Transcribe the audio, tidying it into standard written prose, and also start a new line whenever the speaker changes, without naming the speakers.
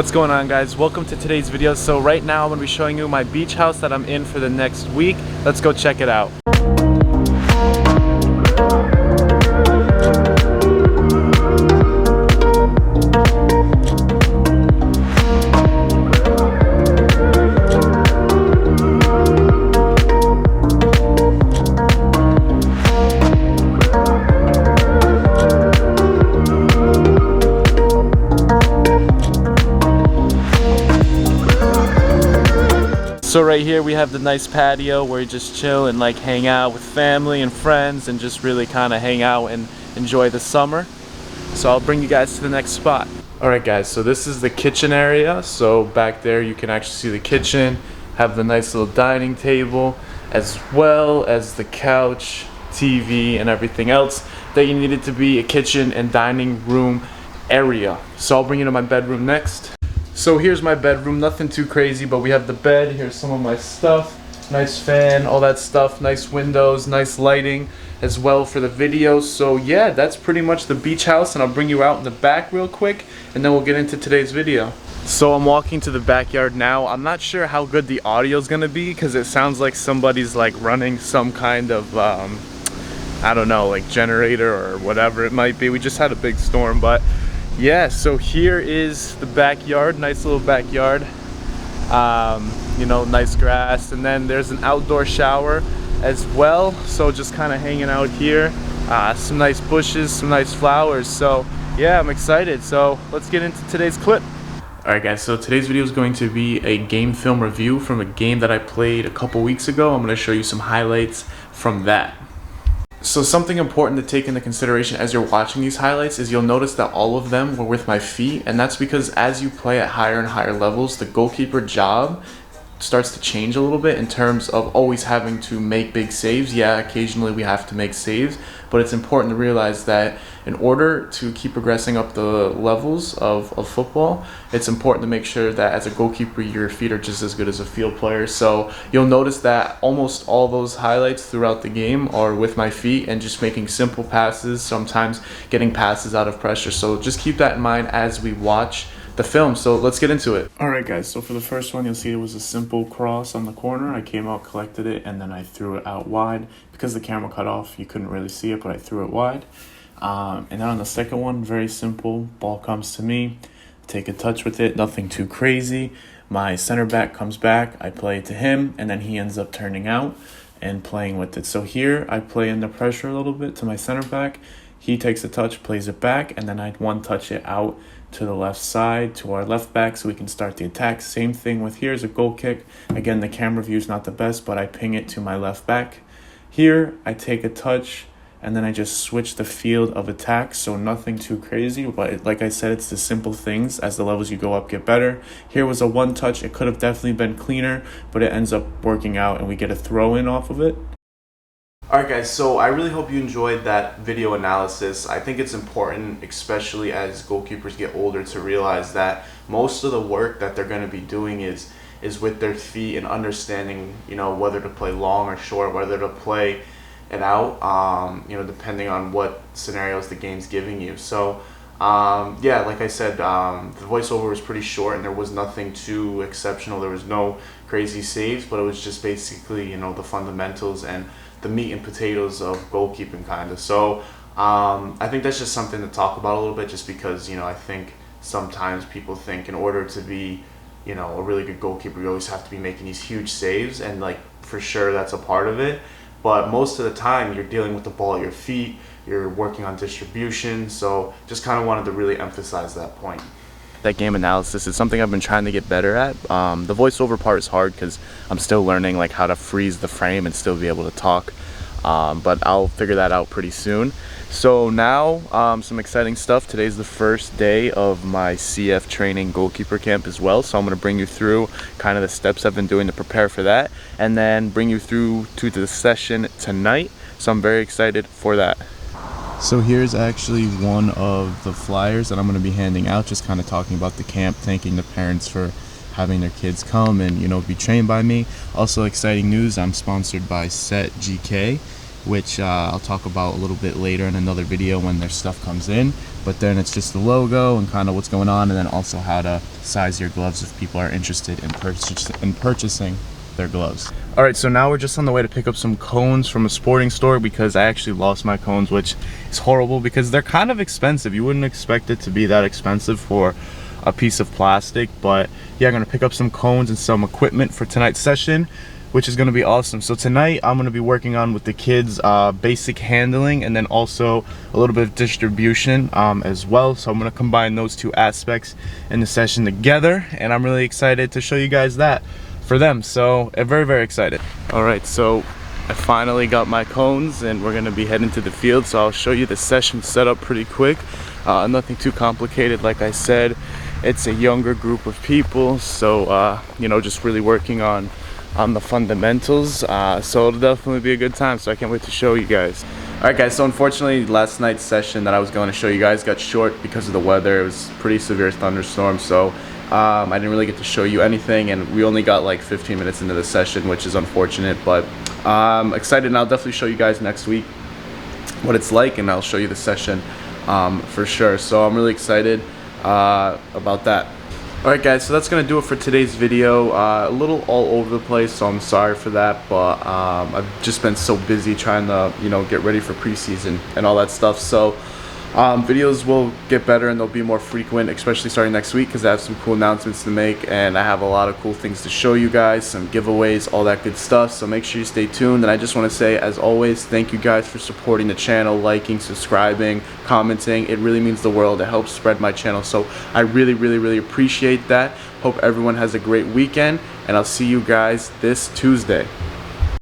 What's going on, guys? Welcome to today's video. So right now I'm going to be showing you my beach house that I'm in for the next week. Let's go check it out. So right here we have the nice patio where you just chill and like hang out with family and friends and just really kind of hang out and enjoy the summer. So I'll bring you guys to the next spot. Alright guys, so this is the kitchen area. So back there you can actually see the kitchen, have the nice little dining table, as well as the couch, TV, and everything else that you needed to be a kitchen and dining room area. So I'll bring you to my bedroom next. So here's my bedroom, nothing too crazy, but we have the bed, here's some of my stuff, nice fan, all that stuff, nice windows, nice lighting as well for the video. So yeah, that's pretty much the beach house, and I'll bring you out in the back real quick and then we'll get into today's video. So I'm walking to the backyard now. I'm not sure how good the audio is gonna be because it sounds like somebody's like running some kind of I don't know, like generator or whatever it might be. We just had a big storm, but yeah, so here is the backyard, nice little backyard, you know, nice grass, and then there's an outdoor shower as well, so just kind of hanging out here, some nice bushes, some nice flowers. So yeah, I'm excited, so let's get into today's clip. Alright guys, so today's video is going to be a game film review from a game that I played a couple weeks ago. I'm going to show you some highlights from that. So something important to take into consideration as you're watching these highlights is you'll notice that all of them were with my feet, and that's because as you play at higher and higher levels, the goalkeeper job starts to change a little bit in terms of always having to make big saves. Yeah, occasionally we have to make saves, but it's important to realize that in order to keep progressing up the levels of football, it's important to make sure that as a goalkeeper your feet are just as good as a field player. So you'll notice that almost all those highlights throughout the game are with my feet and just making simple passes, sometimes getting passes out of pressure. So just keep that in mind as we watch the film. So let's get into it. Alright guys, so for the first one, you'll see it was a simple cross on the corner. I came out, collected it, and then I threw it out wide. Because the camera cut off, you couldn't really see it, but I threw it wide. And then on the second one, very simple, ball comes to me, take a touch with it, nothing too crazy. My center back comes back, I play it to him, and then he ends up turning out and playing with it. So here I play under pressure a little bit to my center back. He takes a touch, plays it back, and then I'd one touch it out to the left side to our left back so we can start the attack. Same thing with here's a goal kick. Again, the camera view is not the best, but I ping it to my left back. Here I take a touch and then I just switch the field of attack, so nothing too crazy, but like I said, it's the simple things. As the levels you go up get better. Here was a one touch. It could have definitely been cleaner, but it ends up working out and we get a throw in off of it. Alright guys, so I really hope you enjoyed that video analysis. I think it's important, especially as goalkeepers get older, to realize that most of the work that they're going to be doing is with their feet and understanding, you know, whether to play long or short, whether to play it out, you know, depending on what scenarios the game's giving you. So yeah, like I said, the voiceover was pretty short and there was nothing too exceptional. There was no crazy saves, but it was just basically, you know, the fundamentals and the meat and potatoes of goalkeeping kind of. So I think that's just something to talk about a little bit, just because, you know, I think sometimes people think in order to be, you know, a really good goalkeeper, you always have to be making these huge saves, and like for sure that's a part of it, but most of the time you're dealing with the ball at your feet, you're working on distribution. So just kind of wanted to really emphasize that point. That game analysis is something I've been trying to get better at. The voiceover part is hard because I'm still learning like how to freeze the frame and still be able to talk, but I'll figure that out pretty soon. So now some exciting stuff. Today's the first day of my CF training goalkeeper camp as well, so I'm going to bring you through kind of the steps I've been doing to prepare for that, and then bring you through to the session tonight. So I'm very excited for that. So here's actually one of the flyers that I'm going to be handing out, just kind of talking about the camp, thanking the parents for having their kids come and, you know, be trained by me. Also exciting news, I'm sponsored by Set GK, which I'll talk about a little bit later in another video when their stuff comes in. but then it's just the logo and kind of what's going on, and then also how to size your gloves if people are interested in purchasing their gloves. All right, so now we're just on the way to pick up some cones from a sporting store because I actually lost my cones, which is horrible because they're kind of expensive. You wouldn't expect it to be that expensive for a piece of plastic, but yeah, I'm gonna pick up some cones and some equipment for tonight's session, which is gonna be awesome. So tonight I'm gonna be working on with the kids basic handling and then also a little bit of distribution as well. So I'm gonna combine those two aspects in the session together, and I'm really excited to show you guys that for them. So very excited. All right, so I finally got my cones and we're gonna be heading to the field. So I'll show you the session setup pretty quick. Nothing too complicated. Like I said, it's a younger group of people, so you know, just really working on the fundamentals, so it'll definitely be a good time, so I can't wait to show you guys. Alright guys, so unfortunately last night's session that I was going to show you guys got short because of the weather. It was pretty severe thunderstorm, so I didn't really get to show you anything, and we only got like 15 minutes into the session, which is unfortunate, but I'm excited, and I'll definitely show you guys next week what it's like, and I'll show you the session for sure. So I'm really excited about that. Alright guys, so that's gonna do it for today's video. A little all over the place, so I'm sorry for that, but I've just been so busy trying to, you know, get ready for preseason and all that stuff. So videos will get better and they'll be more frequent, especially starting next week, because I have some cool announcements to make and I have a lot of cool things to show you guys, some giveaways, all that good stuff. So make sure you stay tuned, and I just want to say, as always, thank you guys for supporting the channel, liking, subscribing, commenting. It really means the world. It helps spread my channel, so I really appreciate that. Hope everyone has a great weekend, and I'll see you guys this Tuesday.